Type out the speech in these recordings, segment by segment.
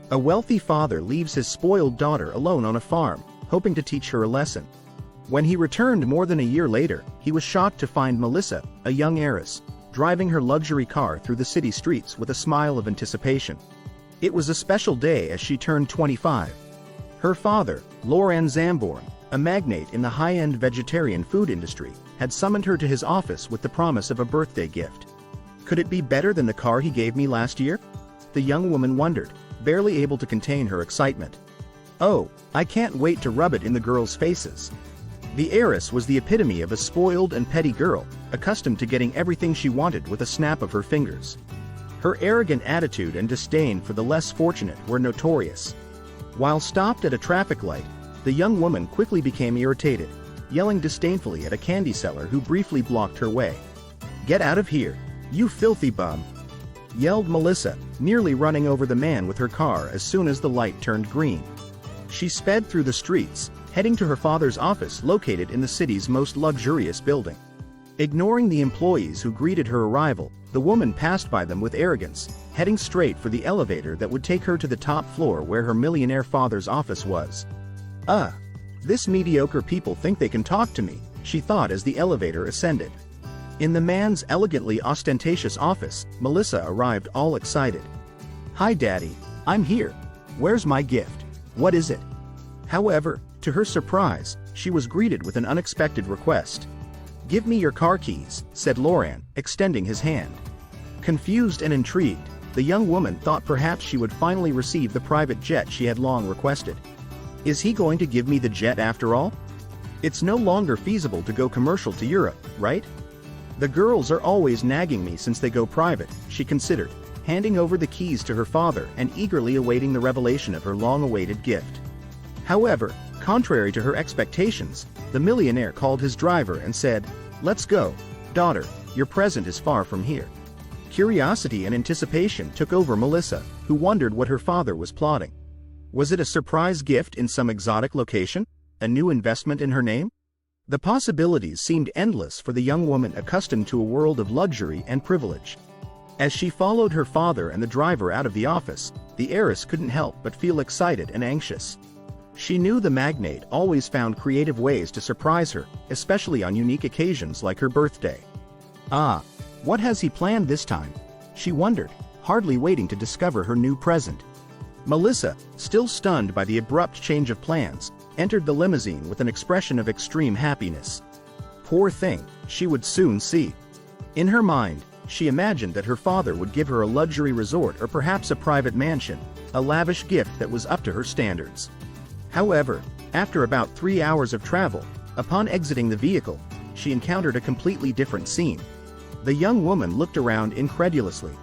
A wealthy father leaves his spoiled daughter alone on a farm, hoping to teach her a lesson. When he returned more than a year later, he was shocked to find Melissa, a young heiress, driving her luxury car through the city streets with a smile of anticipation. It was a special day as she turned 25. Her father, Laurent Zambourne, a magnate in the high-end vegetarian food industry, had summoned her to his office with the promise of a birthday gift. Could it be better than the car he gave me last year? The young woman wondered, barely able to contain her excitement. Oh, I can't wait to rub it in the girls' faces. The heiress was the epitome of a spoiled and petty girl, accustomed to getting everything she wanted with a snap of her fingers. Her arrogant attitude and disdain for the less fortunate were notorious. While stopped at a traffic light, the young woman quickly became irritated, yelling disdainfully at a candy seller who briefly blocked her way. "Get out of here, you filthy bum!" yelled Melissa, nearly running over the man with her car as soon as the light turned green. She sped through the streets, heading to her father's office located in the city's most luxurious building. Ignoring the employees who greeted her arrival, the woman passed by them with arrogance, heading straight for the elevator that would take her to the top floor where her millionaire father's office was. This mediocre people think they can talk to me, she thought as the elevator ascended. In the man's elegantly ostentatious office, Melissa arrived all excited. "Hi Daddy, I'm here. Where's my gift? What is it?" However, to her surprise, she was greeted with an unexpected request. "Give me your car keys," said Laurent, extending his hand. Confused and intrigued, the young woman thought perhaps she would finally receive the private jet she had long requested. Is he going to give me the jet after all? It's no longer feasible to go commercial to Europe, right? The girls are always nagging me since they go private, she considered, handing over the keys to her father and eagerly awaiting the revelation of her long-awaited gift. However, contrary to her expectations, the millionaire called his driver and said, "Let's go, daughter, your present is far from here." Curiosity and anticipation took over Melissa, who wondered what her father was plotting. Was it a surprise gift in some exotic location? A new investment in her name? The possibilities seemed endless for the young woman accustomed to a world of luxury and privilege. As she followed her father and the driver out of the office, the heiress couldn't help but feel excited and anxious. She knew the magnate always found creative ways to surprise her, especially on unique occasions like her birthday. What has he planned this time? She wondered, hardly waiting to discover her new present. Melissa, still stunned by the abrupt change of plans, entered the limousine with an expression of extreme happiness. Poor thing, she would soon see. In her mind, she imagined that her father would give her a luxury resort or perhaps a private mansion, a lavish gift that was up to her standards. However, after about 3 hours of travel, upon exiting the vehicle, she encountered a completely different scene. The young woman looked around incredulously.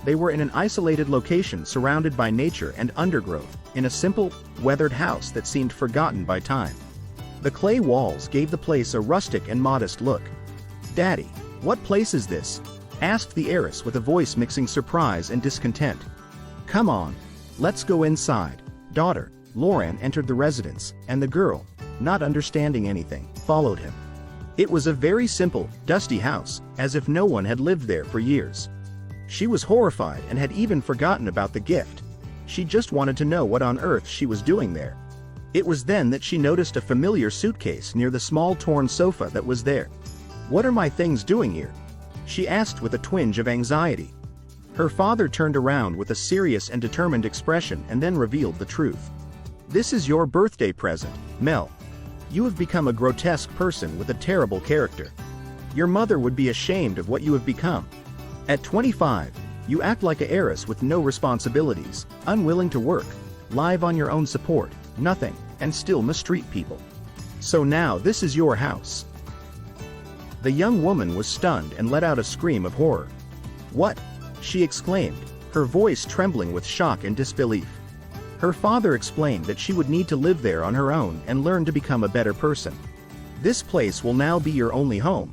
They were in an isolated location surrounded by nature and undergrowth, in a simple, weathered house that seemed forgotten by time. The clay walls gave the place a rustic and modest look. "Daddy, what place is this?" asked the heiress with a voice mixing surprise and discontent. "Come on, let's go inside, daughter." Laurent entered the residence, and the girl, not understanding anything, followed him. It was a very simple, dusty house, as if no one had lived there for years. She was horrified and had even forgotten about the gift. She just wanted to know what on earth she was doing there. It was then that she noticed a familiar suitcase near the small torn sofa that was there. "What are my things doing here?" she asked with a twinge of anxiety. Her father turned around with a serious and determined expression and then revealed the truth. "This is your birthday present, Mel. You have become a grotesque person with a terrible character. Your mother would be ashamed of what you have become. At 25, you act like an heiress with no responsibilities, unwilling to work, live on your own support, nothing, and still mistreat people. So now this is your house." The young woman was stunned and let out a scream of horror. "What?" she exclaimed, her voice trembling with shock and disbelief. Her father explained that she would need to live there on her own and learn to become a better person. "This place will now be your only home.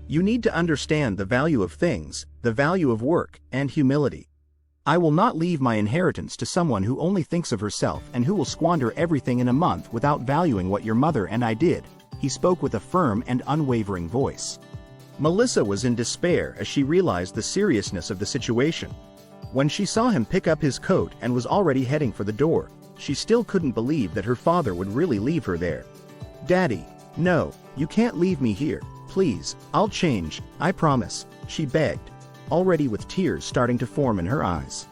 You need to understand the value of things, the value of work, and humility. I will not leave my inheritance to someone who only thinks of herself and who will squander everything in a month without valuing what your mother and I did," he spoke with a firm and unwavering voice. Melissa was in despair as she realized the seriousness of the situation. When she saw him pick up his coat and was already heading for the door, she still couldn't believe that her father would really leave her there. "Daddy, no, you can't leave me here, please, I'll change, I promise," she begged, already with tears starting to form in her eyes.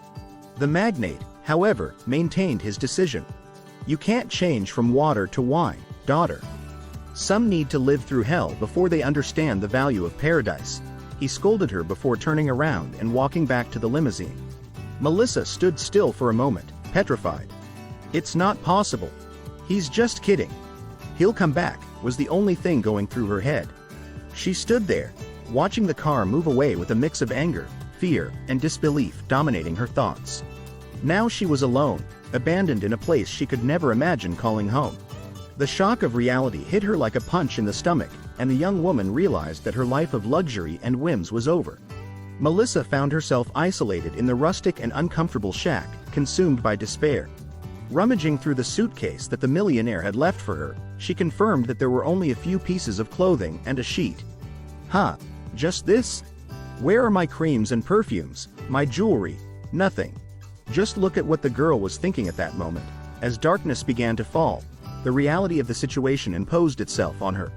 The magnate, however, maintained his decision. "You can't change from water to wine, daughter. Some need to live through hell before they understand the value of paradise," he scolded her before turning around and walking back to the limousine. Melissa stood still for a moment, petrified. "It's not possible. He's just kidding. He'll come back," was the only thing going through her head. She stood there, watching the car move away with a mix of anger, fear, and disbelief dominating her thoughts. Now she was alone, abandoned in a place she could never imagine calling home. The shock of reality hit her like a punch in the stomach, and the young woman realized that her life of luxury and whims was over. Melissa found herself isolated in the rustic and uncomfortable shack, consumed by despair. Rummaging through the suitcase that the millionaire had left for her, she confirmed that there were only a few pieces of clothing and a sheet. "Huh, just this? Where are my creams and perfumes, my jewelry? Nothing." Just look at what the girl was thinking at that moment. As darkness began to fall, the reality of the situation imposed itself on her.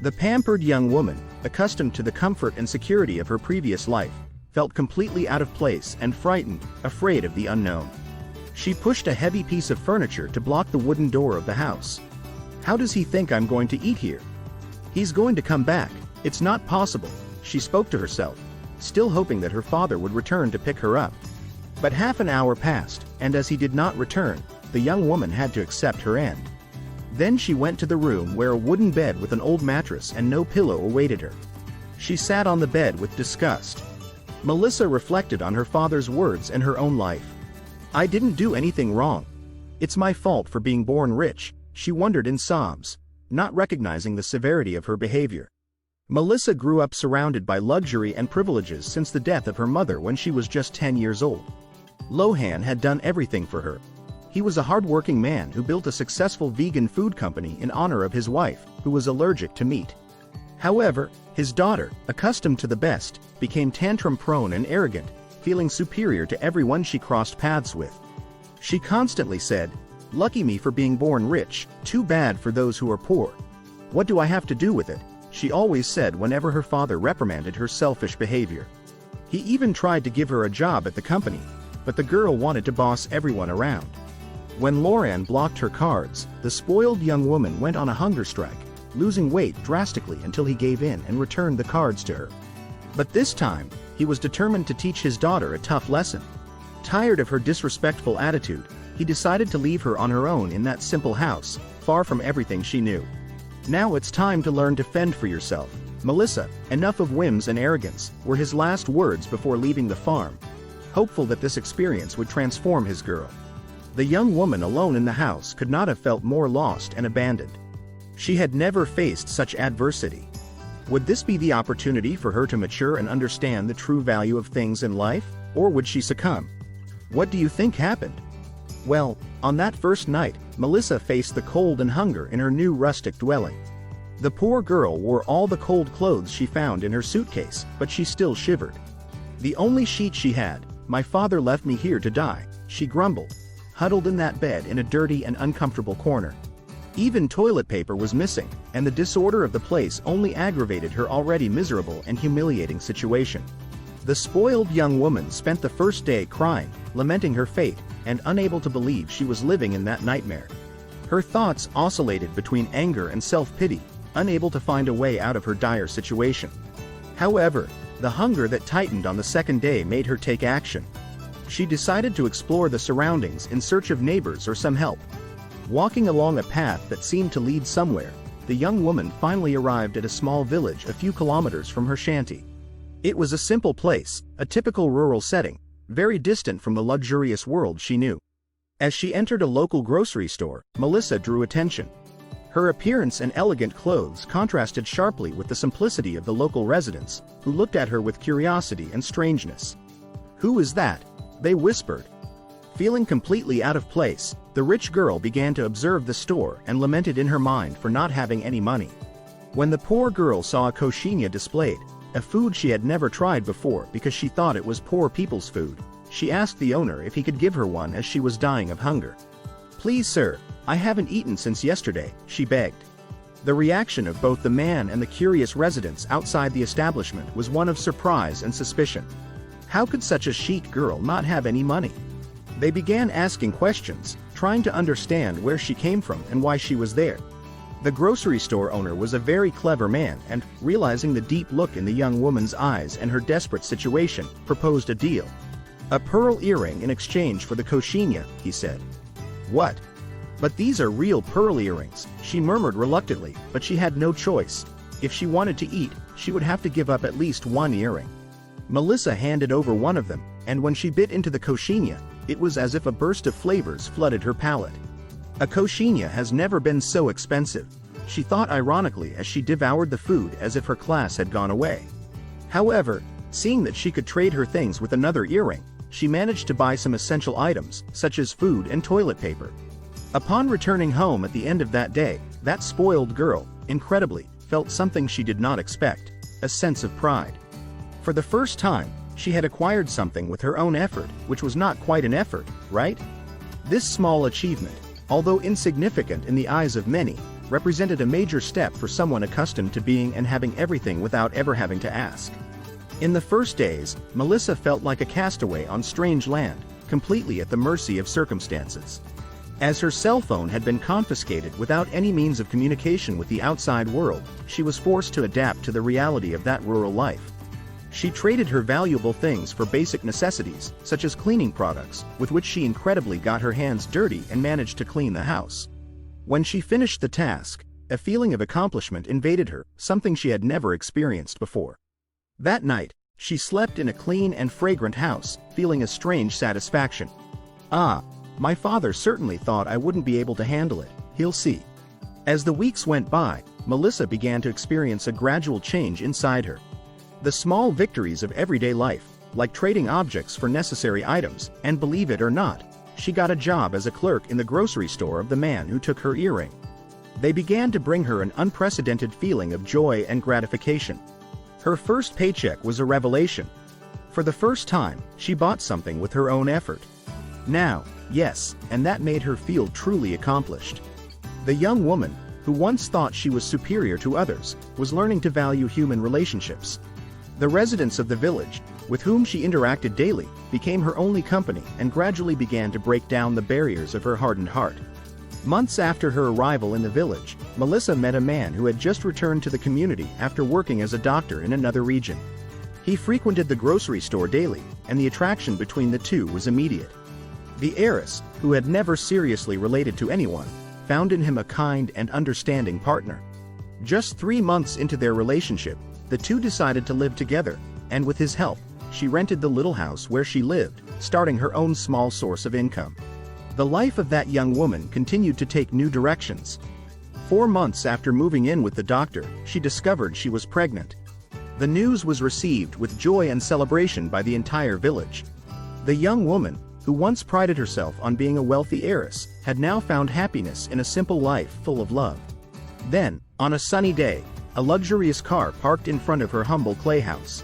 The pampered young woman, accustomed to the comfort and security of her previous life, felt completely out of place and frightened, afraid of the unknown. She pushed a heavy piece of furniture to block the wooden door of the house. "How does he think I'm going to eat here? He's going to come back, it's not possible," she spoke to herself, still hoping that her father would return to pick her up. But half an hour passed, and as he did not return, the young woman had to accept her end. Then she went to the room where a wooden bed with an old mattress and no pillow awaited her. She sat on the bed with disgust. Melissa reflected on her father's words and her own life. "I didn't do anything wrong. It's my fault for being born rich," she wondered in sobs, not recognizing the severity of her behavior. Melissa grew up surrounded by luxury and privileges since the death of her mother when she was just 10 years old. Lohan had done everything for her. He was a hard-working man who built a successful vegan food company in honor of his wife, who was allergic to meat. However, his daughter, accustomed to the best, became tantrum-prone and arrogant, feeling superior to everyone she crossed paths with. She constantly said, "Lucky me for being born rich, too bad for those who are poor. What do I have to do with it?" she always said whenever her father reprimanded her selfish behavior. He even tried to give her a job at the company, but the girl wanted to boss everyone around. When Loran blocked her cards, the spoiled young woman went on a hunger strike, losing weight drastically until he gave in and returned the cards to her. But this time, he was determined to teach his daughter a tough lesson. Tired of her disrespectful attitude, he decided to leave her on her own in that simple house, far from everything she knew. "Now it's time to learn to fend for yourself, Melissa, enough of whims and arrogance," were his last words before leaving the farm, hopeful that this experience would transform his girl. The young woman alone in the house could not have felt more lost and abandoned. She had never faced such adversity. Would this be the opportunity for her to mature and understand the true value of things in life, or would she succumb? What do you think happened? Well, on that first night, Melissa faced the cold and hunger in her new rustic dwelling. The poor girl wore all the cold clothes she found in her suitcase, but she still shivered. "The only sheet she had, my father left me here to die," she grumbled, huddled in that bed in a dirty and uncomfortable corner. Even toilet paper was missing, and the disorder of the place only aggravated her already miserable and humiliating situation. The spoiled young woman spent the first day crying, lamenting her fate, and unable to believe she was living in that nightmare. Her thoughts oscillated between anger and self-pity, unable to find a way out of her dire situation. However, the hunger that tightened on the second day made her take action. She decided to explore the surroundings in search of neighbors or some help. Walking along a path that seemed to lead somewhere, the young woman finally arrived at a small village a few kilometers from her shanty. It was a simple place, a typical rural setting, very distant from the luxurious world she knew. As she entered a local grocery store, Melissa drew attention. Her appearance and elegant clothes contrasted sharply with the simplicity of the local residents, who looked at her with curiosity and strangeness. "Who is that?" they whispered. Feeling completely out of place, the rich girl began to observe the store and lamented in her mind for not having any money. When the poor girl saw a coxinha displayed, a food she had never tried before because she thought it was poor people's food, she asked the owner if he could give her one as she was dying of hunger. "Please sir, I haven't eaten since yesterday," she begged. The reaction of both the man and the curious residents outside the establishment was one of surprise and suspicion. How could such a chic girl not have any money? They began asking questions, trying to understand where she came from and why she was there. The grocery store owner was a very clever man and, realizing the deep look in the young woman's eyes and her desperate situation, proposed a deal. "A pearl earring in exchange for the coxinha," he said. "What? But these are real pearl earrings," she murmured reluctantly, but she had no choice. If she wanted to eat, she would have to give up at least one earring. Melissa handed over one of them, and when she bit into the coxinha, it was as if a burst of flavors flooded her palate. A coxinha has never been so expensive, she thought ironically as she devoured the food as if her class had gone away. However, seeing that she could trade her things with another earring, she managed to buy some essential items, such as food and toilet paper. Upon returning home at the end of that day, that spoiled girl, incredibly, felt something she did not expect, a sense of pride. For the first time, she had acquired something with her own effort, which was not quite an effort, right? This small achievement, although insignificant in the eyes of many, represented a major step for someone accustomed to being and having everything without ever having to ask. In the first days, Melissa felt like a castaway on strange land, completely at the mercy of circumstances. As her cell phone had been confiscated without any means of communication with the outside world, she was forced to adapt to the reality of that rural life. She traded her valuable things for basic necessities, such as cleaning products, with which she incredibly got her hands dirty and managed to clean the house. When she finished the task, a feeling of accomplishment invaded her, something she had never experienced before. That night, she slept in a clean and fragrant house, feeling a strange satisfaction. "Ah, my father certainly thought I wouldn't be able to handle it, he'll see." As the weeks went by, Melissa began to experience a gradual change inside her. The small victories of everyday life, like trading objects for necessary items, and believe it or not, she got a job as a clerk in the grocery store of the man who took her earring. They began to bring her an unprecedented feeling of joy and gratification. Her first paycheck was a revelation. For the first time, she bought something with her own effort. Now, yes, and that made her feel truly accomplished. The young woman, who once thought she was superior to others, was learning to value human relationships. The residents of the village, with whom she interacted daily, became her only company and gradually began to break down the barriers of her hardened heart. Months after her arrival in the village, Melissa met a man who had just returned to the community after working as a doctor in another region. He frequented the grocery store daily, and the attraction between the two was immediate. The heiress, who had never seriously related to anyone, found in him a kind and understanding partner. Just 3 months into their relationship, the two decided to live together, and with his help, she rented the little house where she lived, starting her own small source of income. The life of that young woman continued to take new directions. 4 months after moving in with the doctor, she discovered she was pregnant. The news was received with joy and celebration by the entire village. The young woman, who once prided herself on being a wealthy heiress, had now found happiness in a simple life full of love. Then, on a sunny day, a luxurious car parked in front of her humble clay house.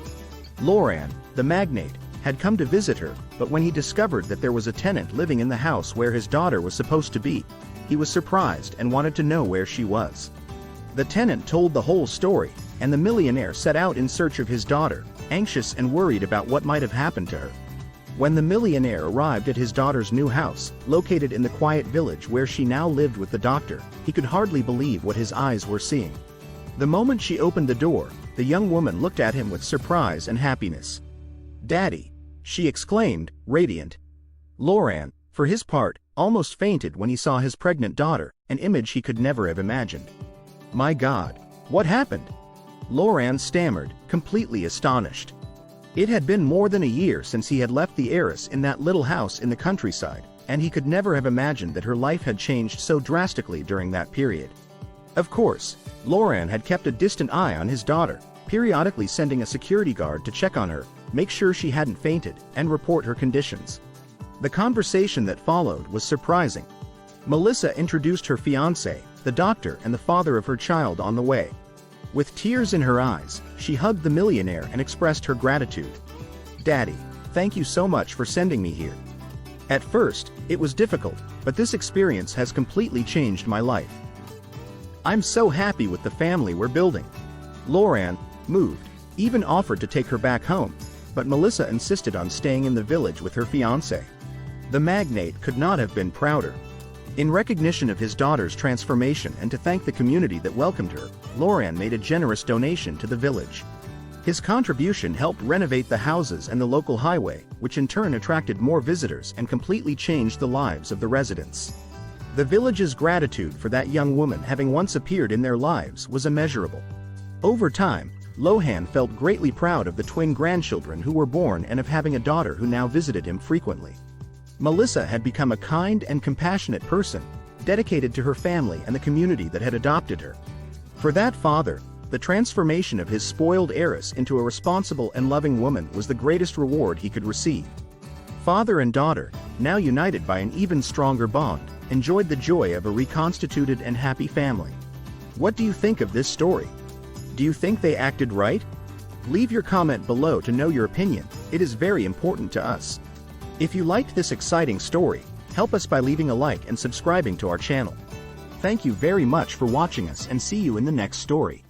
Laurent, the magnate, had come to visit her, but when he discovered that there was a tenant living in the house where his daughter was supposed to be, he was surprised and wanted to know where she was. The tenant told the whole story, and the millionaire set out in search of his daughter, anxious and worried about what might have happened to her. When the millionaire arrived at his daughter's new house, located in the quiet village where she now lived with the doctor, he could hardly believe what his eyes were seeing. The moment she opened the door, the young woman looked at him with surprise and happiness. "Daddy!" she exclaimed, radiant. Laurent, for his part, almost fainted when he saw his pregnant daughter, an image he could never have imagined. "My God, what happened?" Laurent stammered, completely astonished. It had been more than a year since he had left the heiress in that little house in the countryside, and he could never have imagined that her life had changed so drastically during that period. Of course, Laurent had kept a distant eye on his daughter, periodically sending a security guard to check on her, make sure she hadn't fainted, and report her conditions. The conversation that followed was surprising. Melissa introduced her fiancé, the doctor and the father of her child on the way. With tears in her eyes, she hugged the millionaire and expressed her gratitude. "Daddy, Thank you so much for sending me here. At first, it was difficult, but this experience has completely changed my life. I'm so happy with the family we're building. Lauren moved, even offered to take her back home, but Melissa insisted on staying in the village with her fiancé. The magnate could not have been prouder. In recognition of his daughter's transformation and to thank the community that welcomed her, Lauren made a generous donation to the village. His contribution helped renovate the houses and the local highway, which in turn attracted more visitors and completely changed the lives of the residents. The village's gratitude for that young woman having once appeared in their lives was immeasurable. Over time, Lohan felt greatly proud of the twin grandchildren who were born and of having a daughter who now visited him frequently. Melissa had become a kind and compassionate person, dedicated to her family and the community that had adopted her. For that father, the transformation of his spoiled heiress into a responsible and loving woman was the greatest reward he could receive. Father and daughter, now united by an even stronger bond, enjoyed the joy of a reconstituted and happy family. What do you think of this story? Do you think they acted right? Leave your comment below to know your opinion. It is very important to us. If you liked this exciting story, help us by leaving a like and subscribing to our channel. Thank you very much for watching us and see you in the next story.